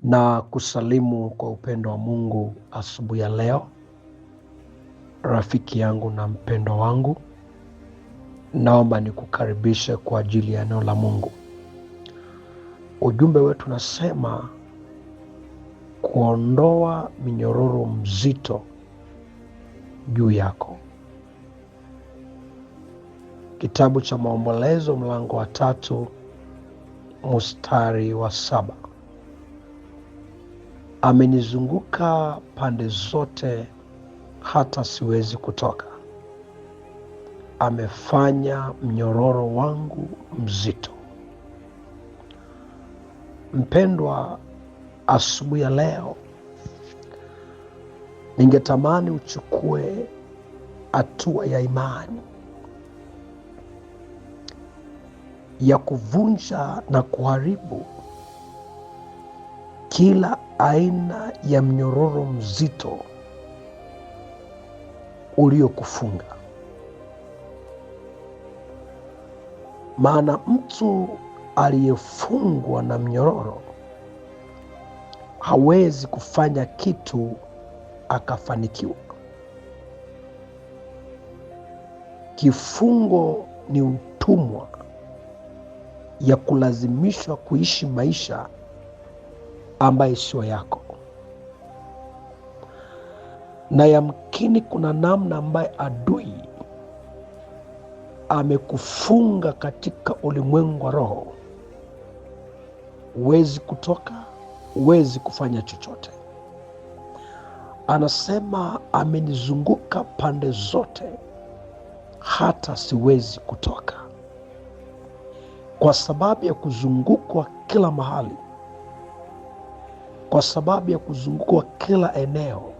Na kusalimu kwa upendo wa Mungu asubuhi ya leo, rafiki yangu na mpendo wangu. Naomba nikukaribishe kwa ajili ya neno la Mungu. Ujumbe wetu nasema kuondoa minyororo mzito juu yako. Kitabu cha Maombolezo mlango wa 3 mstari wa 7. Amenizunguka pande zote hata siwezi kutoka. Amefanya mnyororo wangu mzito. Mpendwa, asubuhi ya leo ningetamani uchukue hatua ya imani ya kuvunja na kuharibu kila aina ya mnyororo mzito uliokufunga. Maana mtu aliyefungwa na mnyororo hawezi kufanya kitu akafanikiwa. Kifungo ni utumwa ya kulazimishwa kuishi maisha ambayo sio yako. Na yamkini kuna namna ambaye adui amekufunga katika ulimwengu wa roho. Huwezi kutoka, huwezi kufanya chochote. Anasema amenizunguka pande zote hata siwezi kutoka. Kwa sababu ya kuzungukwa kila mahali, kwa sababu ya kuzungukwa kila eneo,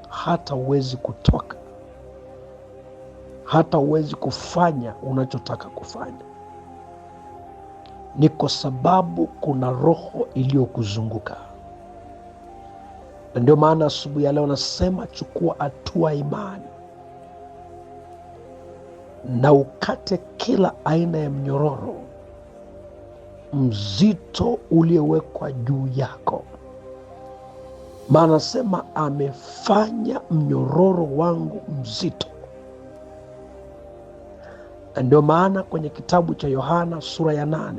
hata huwezi kutoka, hata huwezi kufanya unachotaka kufanya. Ni kwa sababu kuna roho iliyokuzunguka. Na ndio maana asubuhi ya leo nasema chukua hatua imani na ukate kila aina ya mnyororo mzito uliowekwa juu yako. Maana nasema amefanya mnyororo wangu mzito. Na ndio maana kwenye kitabu cha Yohana sura ya 8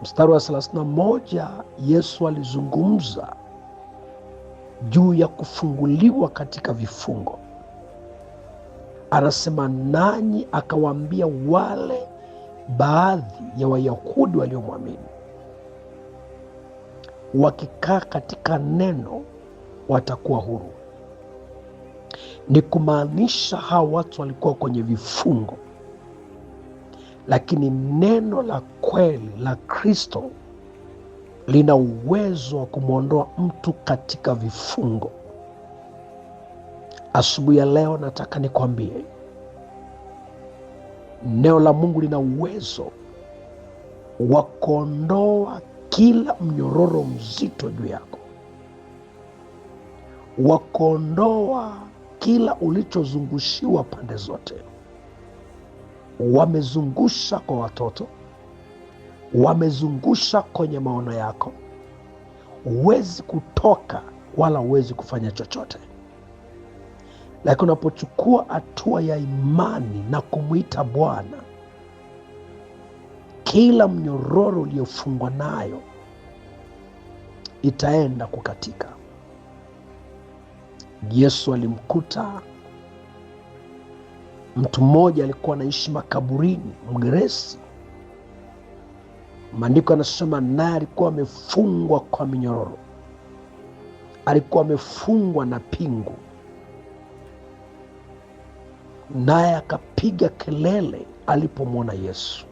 mstari wa 31 Yesu alizungumza juu ya kufunguliwa katika vifungo. Anasema nanyi akawaambia wale baadhi ya Wayahudi waliomwamini, wakikaa katika neno watakuwa huru. Ni kumaanisha hawa watu walikuwa kwenye vifungo, lakini neno la kweli la Kristo lina uwezo wa kumwondoa mtu katika vifungo. Asubuhi ya leo nataka nikwambie, neno la Mungu lina uwezo wa kuondoa kila mnyororo mzito juu yako, wa kuondoa kila ulichozungushiwa pande zote. Wamezungusha kwa watoto, wamezungusha kwenye maono yako. Huwezi kutoka wala huwezi kufanya chochote. Lakini unapochukua hatua ya imani na kumwita Bwana, kila mnyororo uliofungwa nayo itaenda kukatika. Yesu alimkuta mtu mmoja alikuwa anaishi makaburini, Mgeresi. Maandiko yanasema naye alikuwa amefungwa kwa minyororo, alikuwa amefungwa na pingu. Naye akapiga kelele alipomwona Yesu.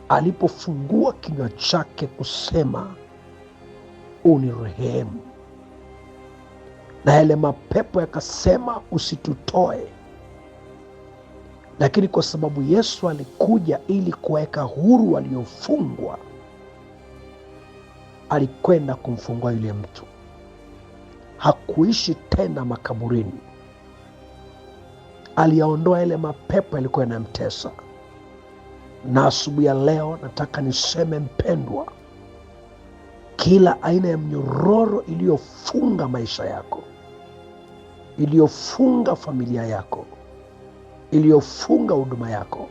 Alipofungua kinywa chake kusema unirehemu, na yale mapepo yakasema usitutoe. Lakini kwa sababu Yesu alikuja ili kuweka huru waliofungwa, alikwenda kumfungua yule mtu. Hakuishi tena makaburini. Aliyaondoa yale mapepo yalikuwa yanamtesa. Na asubuhi ya leo nataka niseme mpendwa, kila aina ya mnyororo iliyofunga maisha yako, iliyofunga familia yako, iliyofunga huduma yako,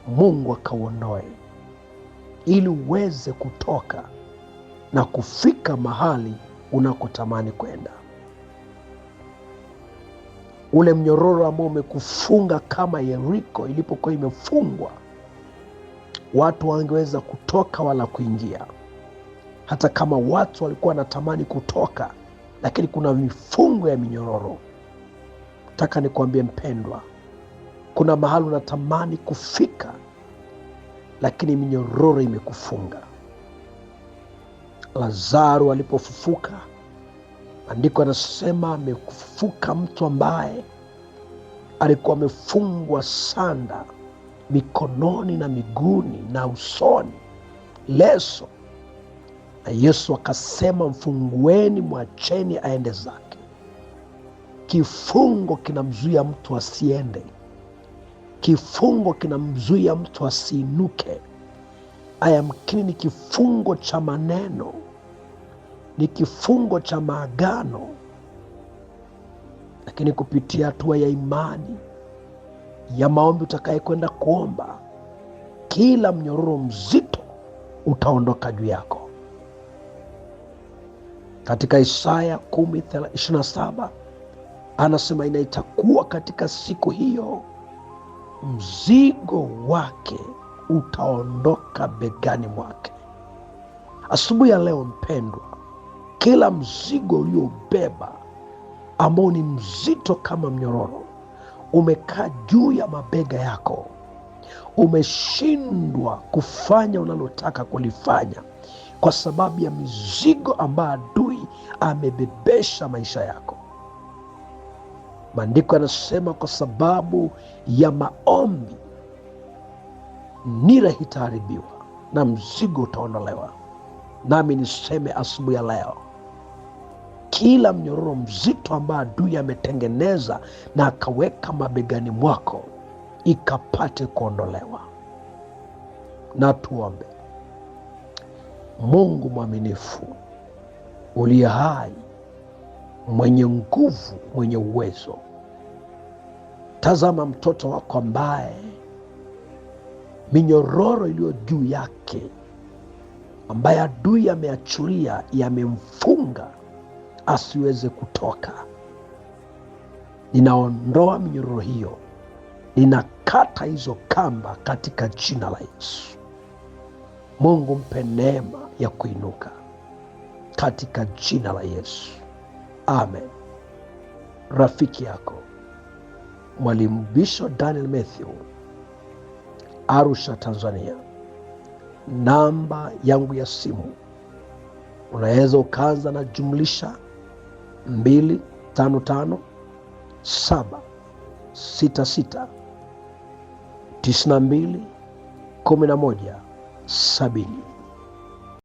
Mungu akauondoe ili uweze kutoka na kufika mahali unakotamani kwenda. Ule mnyororo ambao umekufunga kama Yeriko ilipokuwa imefungwa, watu wangeweza kutoka wala kuingia. Hata kama watu walikuwa wanatamani kutoka, lakini kuna mifungo ya minyororo. Nataka nikwambie mpendwa, kuna mahali unatamani kufika, lakini minyororo imekufunga. Lazaro alipofufuka, andiko anasema amefufuka mtu ambaye alikuwa amefungwa sanda mikononi na miguuni na usoni, leso. Na Yesu akasema, mfungueni, mwacheni aende zake. Kifungo kinamzuia mtu asiende. Kifungo kinamzuia mtu asiinuke. Ayamkini ni kifungo cha maneno, ni kifungo cha maagano, lakini kupitia hatua ya imani ya maombi utakaye kwenda kuomba, kila mnyororo mzito utaondoka juu yako. Katika Isaya 10:27 anasema, inaitakuwa katika siku hiyo mzigo wake utaondoka begani mwake. Asubuhi ya leo mpendwa, kila mzigo uliobeba ambao ni mzito kama mnyororo umekaa juu ya mabega yako, umeshindwa kufanya unalotaka kulifanya kwa sababu ya mizigo ambayo adui amebebesha maisha yako. Maandiko yanasema kwa sababu ya maombi nira itaharibiwa na mzigo utaondolewa. Nami niseme asubuhi ya leo, kila mnyororo mzito ambao adui ametengeneza na akaweka mabegani mwako ikapate kuondolewa. Na tuombe. Mungu mwaminifu, uliye hai, mwenye nguvu, mwenye uwezo, tazama mtoto wako ambaye minyororo iliyo juu yake, ambaye adui ameachulia, yamemfunga asiweze kutoka. Ninaondoa minyororo hiyo, ninakata hizo kamba katika jina la Yesu. Mungu mpe neema ya kuinuka katika jina la Yesu. Amen. Rafiki yako Mwalimu Bishop Daniel Mathew, Arusha, Tanzania. Namba yangu ya simu unaweza ukaanza na jumlisha 255 766 92 11 70.